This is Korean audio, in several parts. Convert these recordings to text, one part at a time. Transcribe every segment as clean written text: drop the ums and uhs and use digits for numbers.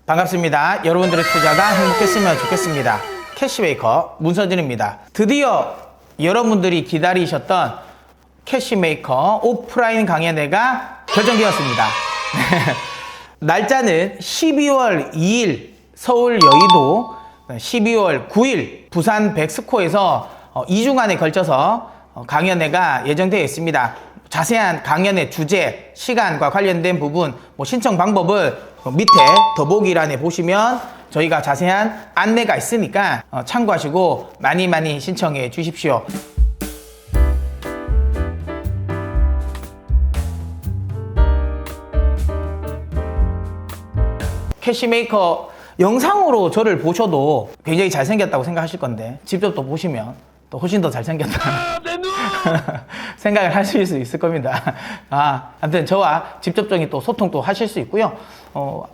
반갑습니다. 여러분들의 투자가 행복했으면 좋겠습니다. 캐시메이커 문서진입니다. 드디어 여러분들이 기다리셨던 캐시메이커 오프라인 강연회가 결정되었습니다. 날짜는 12월 2일 서울 여의도, 12월 9일 부산 백스코에서 2주간에 걸쳐서 강연회가 예정되어 있습니다. 자세한 강연의 주제, 시간과 관련된 부분, 신청 방법을 밑에 더보기란에 보시면 저희가 자세한 안내가 있으니까 참고하시고 많이 신청해 주십시오. 캐시메이커 영상으로 저를 보셔도 굉장히 잘생겼다고 생각하실 건데 직접 또 보시면 또 훨씬 더 잘생겼다 생각을 하실 수 있을 겁니다. 아무튼 저와 직접적인 또 소통도 하실 수 있고요.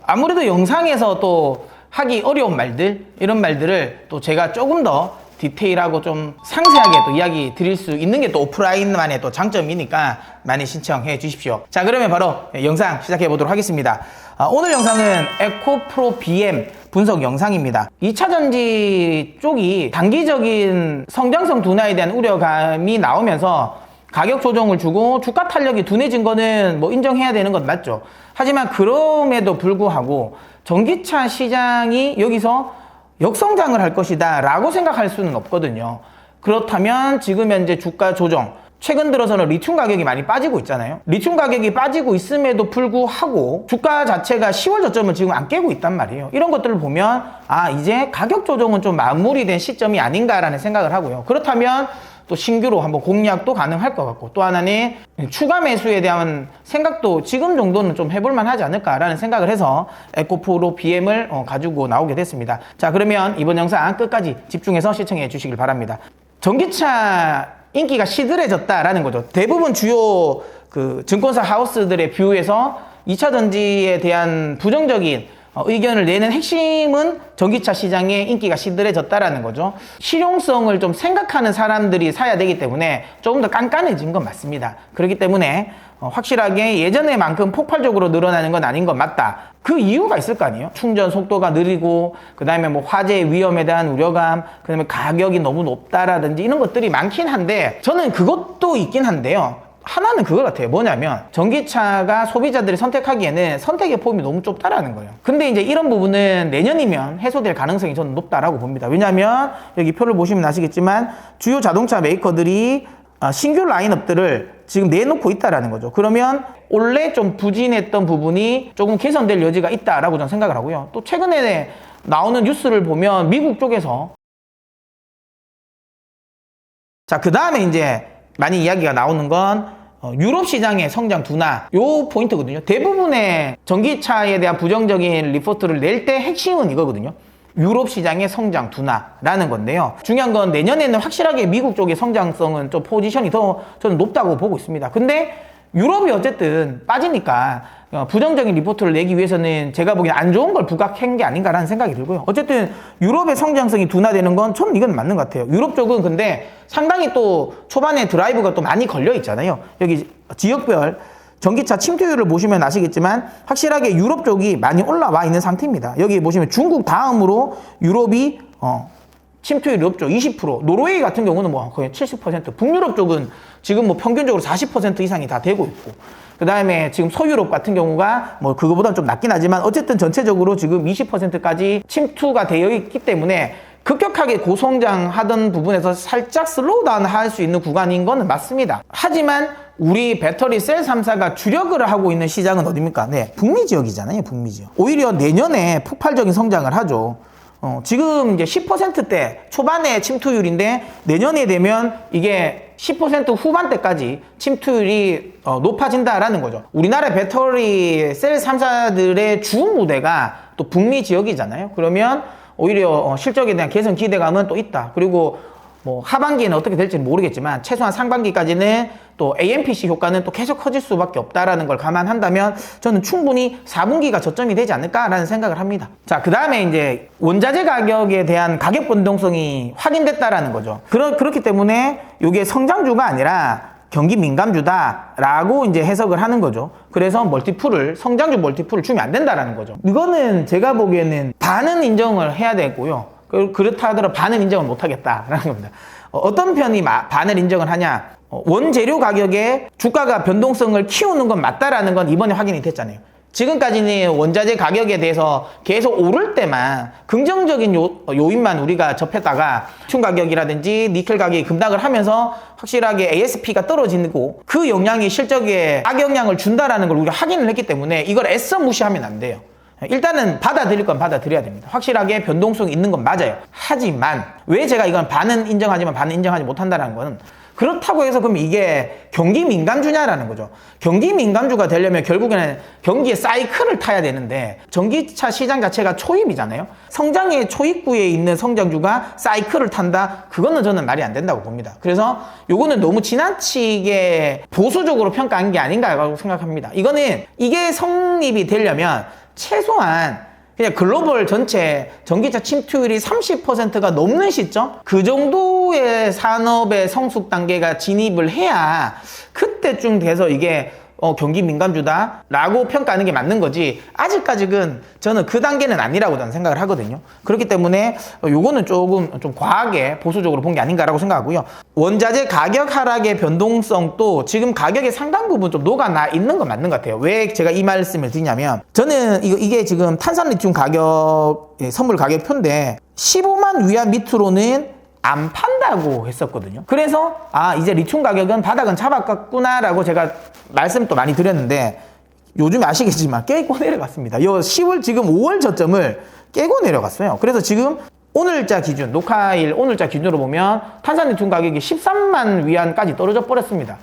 아무래도 영상에서 또 하기 어려운 말들, 이런 말들을 또 제가 조금 더 디테일하고 좀 상세하게 또 이야기 드릴 수 있는 게 또 오프라인만의 또 장점이니까 많이 신청해 주십시오. 자, 그러면 바로 영상 시작해 보도록 하겠습니다. 오늘 영상은 에코프로 BM 분석 영상입니다. 2차전지 쪽이 단기적인 성장성 둔화에 대한 우려감이 나오면서 가격 조정을 주고 주가 탄력이 둔해진 거는 인정해야 되는 건 맞죠. 하지만 그럼에도 불구하고 전기차 시장이 여기서 역성장을 할 것이다 라고 생각할 수는 없거든요. 그렇다면 지금 현재 주가 조정, 최근 들어서는 리튬 가격이 많이 빠지고 있잖아요. 리튬 가격이 빠지고 있음에도 불구하고 주가 자체가 10월 저점을 지금 안 깨고 있단 말이에요. 이런 것들을 보면 이제 가격 조정은 좀 마무리된 시점이 아닌가라는 생각을 하고요. 그렇다면 또 신규로 한번 공략도 가능할 것 같고, 또 하나는 추가 매수에 대한 생각도 지금 정도는 좀 해볼만 하지 않을까라는 생각을 해서 에코프로 BM을 가지고 나오게 됐습니다. 자, 그러면 이번 영상 끝까지 집중해서 시청해 주시길 바랍니다. 전기차 인기가 시들해졌다라는 거죠. 대부분 주요 증권사 하우스들의 뷰에서 2차 전지에 대한 부정적인 의견을 내는 핵심은 전기차 시장의 인기가 시들해졌다라는 거죠. 실용성을 좀 생각하는 사람들이 사야 되기 때문에 조금 더 깐깐해진 건 맞습니다. 그렇기 때문에 확실하게 예전에만큼 폭발적으로 늘어나는 건 아닌 건 맞다. 그 이유가 있을 거 아니에요. 충전 속도가 느리고, 그 다음에 화재 위험에 대한 우려감, 그 다음에 가격이 너무 높다라든지 이런 것들이 많긴 한데, 저는 그것도 있긴 한데요. 하나는 그거 같아요. 뭐냐면 전기차가 소비자들이 선택하기에는 선택의 폭이 너무 좁다라는 거예요. 근데 이제 이런 부분은 내년이면 해소될 가능성이 저는 높다라고 봅니다. 왜냐하면 여기 표를 보시면 아시겠지만 주요 자동차 메이커들이 신규 라인업들을 지금 내놓고 있다라는 거죠. 그러면 원래 좀 부진했던 부분이 조금 개선될 여지가 있다라고 저는 생각을 하고요. 또 최근에 나오는 뉴스를 보면 미국 쪽에서 자, 그 다음에 이제 많이 이야기가 나오는 건 유럽 시장의 성장 둔화, 요 포인트거든요. 대부분의 전기차에 대한 부정적인 리포트를 낼 때 핵심은 이거거든요. 유럽 시장의 성장 둔화라는 건데요. 중요한 건 내년에는 확실하게 미국 쪽의 성장성은 좀 포지션이 더 저는 높다고 보고 있습니다. 근데 유럽이 어쨌든 빠지니까 부정적인 리포트를 내기 위해서는 제가 보기엔 안 좋은 걸 부각한 게 아닌가라는 생각이 들고요. 어쨌든 유럽의 성장성이 둔화되는 건 저는 이건 맞는 것 같아요. 유럽 쪽은 근데 상당히 또 초반에 드라이브가 또 많이 걸려 있잖아요. 여기 지역별 전기차 침투율을 보시면 아시겠지만 확실하게 유럽 쪽이 많이 올라와 있는 상태입니다. 여기 보시면 중국 다음으로 유럽이 침투율이 높죠. 20%. 노르웨이 같은 경우는 거의 70%. 북유럽 쪽은 지금 평균적으로 40% 이상이 다 되고 있고. 그 다음에 지금 소유럽 같은 경우가 그거보다는 좀 낮긴 하지만 어쨌든 전체적으로 지금 20%까지 침투가 되어 있기 때문에 급격하게 고성장하던 부분에서 살짝 슬로우다운 할 수 있는 구간인 거는 맞습니다. 하지만 우리 배터리 셀 3사가 주력을 하고 있는 시장은 어디입니까? 네, 북미 지역이잖아요. 북미 지역. 오히려 내년에 폭발적인 성장을 하죠. 지금 이제 10%대 초반의 침투율인데 내년에 되면 이게 10% 후반대까지 침투율이 높아진다라는 거죠. 우리나라 배터리 셀 3사들의 주 무대가 또 북미 지역이잖아요. 그러면 오히려 실적에 대한 개선 기대감은 또 있다. 그리고 하반기에는 어떻게 될지는 모르겠지만 최소한 상반기까지는 또 AMPC 효과는 또 계속 커질 수밖에 없다라는 걸 감안한다면 저는 충분히 4분기가 저점이 되지 않을까라는 생각을 합니다. 자, 그 다음에 이제 원자재 가격에 대한 가격 변동성이 확인됐다라는 거죠. 그렇기 때문에 이게 성장주가 아니라 경기 민감주다라고 이제 해석을 하는 거죠. 그래서 성장주 멀티플을 주면 안 된다라는 거죠. 이거는 제가 보기에는 반은 인정을 해야 되고요. 그렇다 하더라도 반은 인정을 못 하겠다라는 겁니다. 어떤 편이 반을 인정을 하냐? 원재료 가격에 주가가 변동성을 키우는 건 맞다라는 건 이번에 확인이 됐잖아요. 지금까지는 원자재 가격에 대해서 계속 오를 때만 긍정적인 요인만 우리가 접했다가 리튬 가격이라든지 니켈 가격이 급락을 하면서 확실하게 ASP가 떨어지고 그 영향이 실적에 악영향을 준다라는 걸 우리가 확인을 했기 때문에 이걸 애써 무시하면 안 돼요. 일단은 받아들일 건 받아들여야 됩니다. 확실하게 변동성이 있는 건 맞아요. 하지만 왜 제가 이건 반은 인정하지만 반은 인정하지 못한다는 건 그렇다고 해서 그럼 이게 경기 민감주냐라는 거죠. 경기 민감주가 되려면 결국에는 경기의 사이클을 타야 되는데 전기차 시장 자체가 초입이잖아요. 성장의 초입구에 있는 성장주가 사이클을 탄다? 그거는 저는 말이 안 된다고 봅니다. 그래서 요거는 너무 지나치게 보수적으로 평가한 게 아닌가라고 생각합니다. 이게 성립이 되려면 최소한 그냥 글로벌 전체 전기차 침투율이 30%가 넘는 시점? 그 정도의 산업의 성숙 단계가 진입을 해야 그때쯤 돼서 이게 경기 민감주다라고 평가하는 게 맞는 거지 아직까지는 저는 그 단계는 아니라고 저는 생각을 하거든요. 그렇기 때문에 요거는 조금 좀 과하게 보수적으로 본 게 아닌가라고 생각하고요. 원자재 가격 하락의 변동성도 지금 가격의 상당 부분 좀 녹아나 있는 건 맞는 것 같아요. 왜 제가 이 말씀을 드리냐면 저는 이게 지금 탄산 리튬 가격 선물 가격표인데 15만 위안 밑으로는 안 판다고 했었거든요. 그래서 이제 리튬 가격은 바닥은 잡았구나라고 제가 말씀 또 많이 드렸는데 요즘에 아시겠지만 깨고 내려갔습니다. 10월 지금 5월 저점을 깨고 내려갔어요. 그래서 지금 오늘자 기준, 녹화일 오늘자 기준으로 보면 탄산 리튬 가격이 13만 위안까지 떨어져 버렸습니다.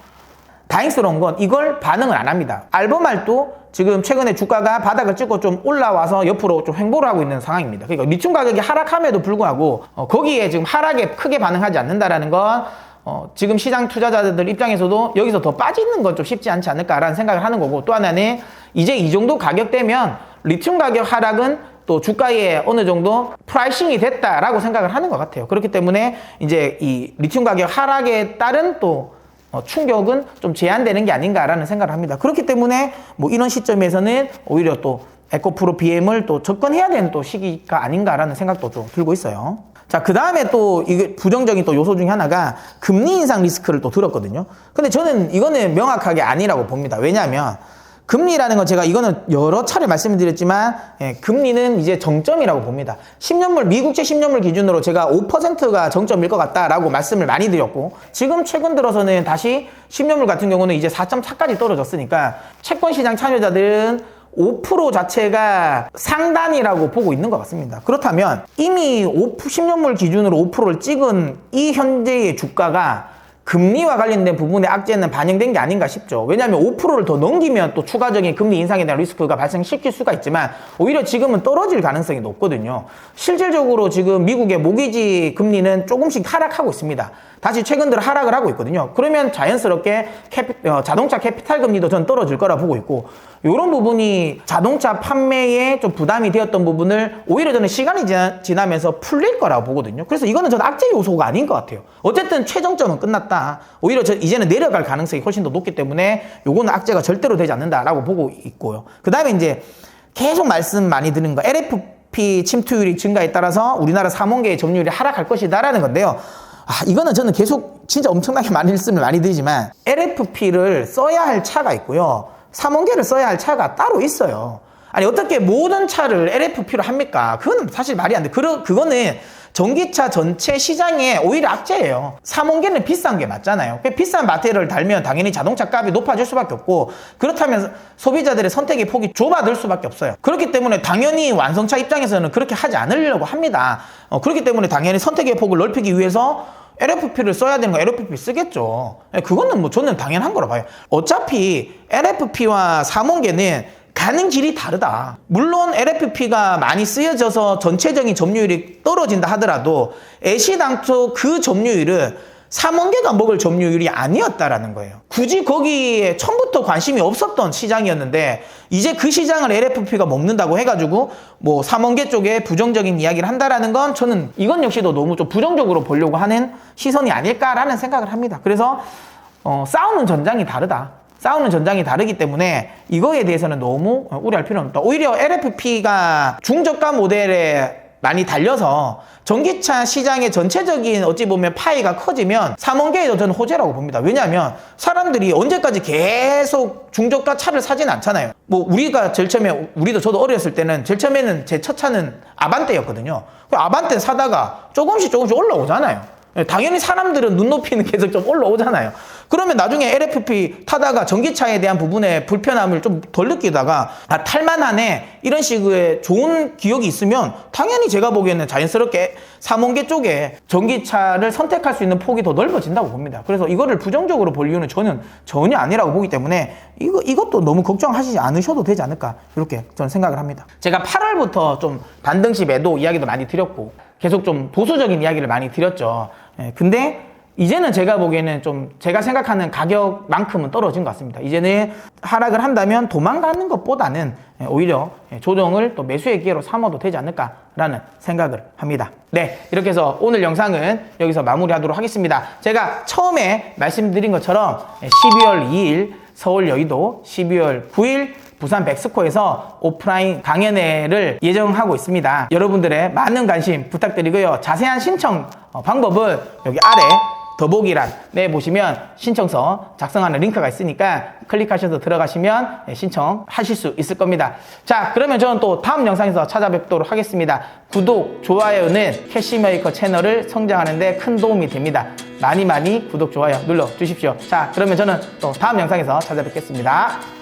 다행스러운 건 이걸 반응을 안 합니다. 알버말도 지금 최근에 주가가 바닥을 찍고 좀 올라와서 옆으로 좀 횡보를 하고 있는 상황입니다. 그러니까 리튬 가격이 하락함에도 불구하고 거기에 지금 하락에 크게 반응하지 않는다라는 건 지금 시장 투자자들 입장에서도 여기서 더 빠지는 건 좀 쉽지 않지 않을까라는 생각을 하는 거고, 또 하나는 이제 이 정도 가격대면 리튬 가격 하락은 또 주가에 어느 정도 프라이싱이 됐다라고 생각을 하는 것 같아요. 그렇기 때문에 이제 이 리튬 가격 하락에 따른 또 충격은 좀 제한되는 게 아닌가라는 생각을 합니다. 그렇기 때문에 뭐 이런 시점에서는 오히려 또 에코프로 BM을 또 접근해야 되는 또 시기가 아닌가라는 생각도 좀 들고 있어요. 자, 그 다음에 또 이게 부정적인 또 요소 중에 하나가 금리 인상 리스크를 또 들었거든요. 근데 저는 이거는 명확하게 아니라고 봅니다. 왜냐하면 금리라는 건 제가 이거는 여러 차례 말씀을 드렸지만 금리는 이제 정점이라고 봅니다. 10년물 미국채 10년물 기준으로 제가 5%가 정점일 것 같다라고 말씀을 많이 드렸고, 지금 최근 들어서는 다시 10년물 같은 경우는 이제 4.4까지 떨어졌으니까 채권 시장 참여자들은 5% 자체가 상단이라고 보고 있는 것 같습니다. 그렇다면 이미 10년물 기준으로 5%를 찍은 이 현재의 주가가 금리와 관련된 부분의 악재는 반영된 게 아닌가 싶죠. 왜냐하면 5%를 더 넘기면 또 추가적인 금리 인상에 대한 리스크가 발생시킬 수가 있지만 오히려 지금은 떨어질 가능성이 높거든요. 실질적으로 지금 미국의 모기지 금리는 조금씩 하락하고 있습니다. 다시 최근 들어 하락을 하고 있거든요. 그러면 자연스럽게 자동차 캐피탈 금리도 전 떨어질 거라 보고 있고, 이런 부분이 자동차 판매에 좀 부담이 되었던 부분을 오히려 저는 시간이 지나면서 풀릴 거라고 보거든요. 그래서 이거는 저는 악재 요소가 아닌 것 같아요. 어쨌든 최정점은 끝났다. 오히려 이제는 내려갈 가능성이 훨씬 더 높기 때문에 요거는 악재가 절대로 되지 않는다라고 보고 있고요. 그 다음에 이제 계속 말씀 많이 드는 거, LFP 침투율이 증가에 따라서 우리나라 3원계의 점유율이 하락할 것이다라는 건데요. 이거는 저는 계속 진짜 엄청나게 많이 말씀을 많이 드리지만 LFP를 써야 할 차가 있고요, 3원계를 써야 할 차가 따로 있어요. 아니 어떻게 모든 차를 LFP로 합니까? 그건 사실 말이 안 돼. 그거는 전기차 전체 시장에 오히려 악재예요. 3원계는 비싼 게 맞잖아요. 비싼 마테리얼을 달면 당연히 자동차 값이 높아질 수밖에 없고, 그렇다면 소비자들의 선택의 폭이 좁아들 수밖에 없어요. 그렇기 때문에 당연히 완성차 입장에서는 그렇게 하지 않으려고 합니다. 그렇기 때문에 당연히 선택의 폭을 넓히기 위해서 LFP를 써야 되는 거 LFP 쓰겠죠. 그거는 뭐 저는 당연한 거라 봐요. 어차피 LFP와 3원계는 가는 길이 다르다. 물론 LFP가 많이 쓰여져서 전체적인 점유율이 떨어진다 하더라도 애시당초 그 점유율은 3원계가 먹을 점유율이 아니었다라는 거예요. 굳이 거기에 처음부터 관심이 없었던 시장이었는데 이제 그 시장을 LFP가 먹는다고 해가지고 뭐 3원계 쪽에 부정적인 이야기를 한다라는 건 저는 이건 역시도 너무 좀 부정적으로 보려고 하는 시선이 아닐까라는 생각을 합니다. 그래서 싸우는 전장이 다르다. 싸우는 전장이 다르기 때문에 이거에 대해서는 너무 우려할 필요는 없다. 오히려 LFP가 중저가 모델에 많이 달려서 전기차 시장의 전체적인 어찌 보면 파이가 커지면 삼원계에도 저는 호재라고 봅니다. 왜냐하면 사람들이 언제까지 계속 중저가 차를 사진 않잖아요. 뭐 우리가 제일 처음에 저도 어렸을 때는 제일 처음에는 제 첫 차는 아반떼였거든요. 아반떼 사다가 조금씩 올라오잖아요. 당연히 사람들은 눈높이는 계속 좀 올라오잖아요. 그러면 나중에 LFP 타다가 전기차에 대한 부분에 불편함을 좀 덜 느끼다가 탈만하네 이런 식의 좋은 기억이 있으면 당연히 제가 보기에는 자연스럽게 삼원계 쪽에 전기차를 선택할 수 있는 폭이 더 넓어진다고 봅니다. 그래서 이거를 부정적으로 볼 이유는 저는 전혀 아니라고 보기 때문에 이것도 너무 걱정하시지 않으셔도 되지 않을까 이렇게 저는 생각을 합니다. 제가 8월부터 좀 반등시 매도 이야기도 많이 드렸고 계속 좀 보수적인 이야기를 많이 드렸죠. 근데 이제는 제가 보기에는 좀 제가 생각하는 가격만큼은 떨어진 것 같습니다. 이제는 하락을 한다면 도망가는 것보다는 오히려 조정을 또 매수의 기회로 삼아도 되지 않을까라는 생각을 합니다. 네, 이렇게 해서 오늘 영상은 여기서 마무리하도록 하겠습니다. 제가 처음에 말씀드린 것처럼 12월 2일 서울 여의도, 12월 9일 부산 백스코에서 오프라인 강연회를 예정하고 있습니다. 여러분들의 많은 관심 부탁드리고요. 자세한 신청 방법은 여기 아래 더보기란에 보시면 신청서 작성하는 링크가 있으니까 클릭하셔서 들어가시면 신청하실 수 있을 겁니다. 자, 그러면 저는 또 다음 영상에서 찾아뵙도록 하겠습니다. 구독, 좋아요는 캐시메이커 채널을 성장하는 데 큰 도움이 됩니다. 많이 구독, 좋아요 눌러주십시오. 자, 그러면 저는 또 다음 영상에서 찾아뵙겠습니다.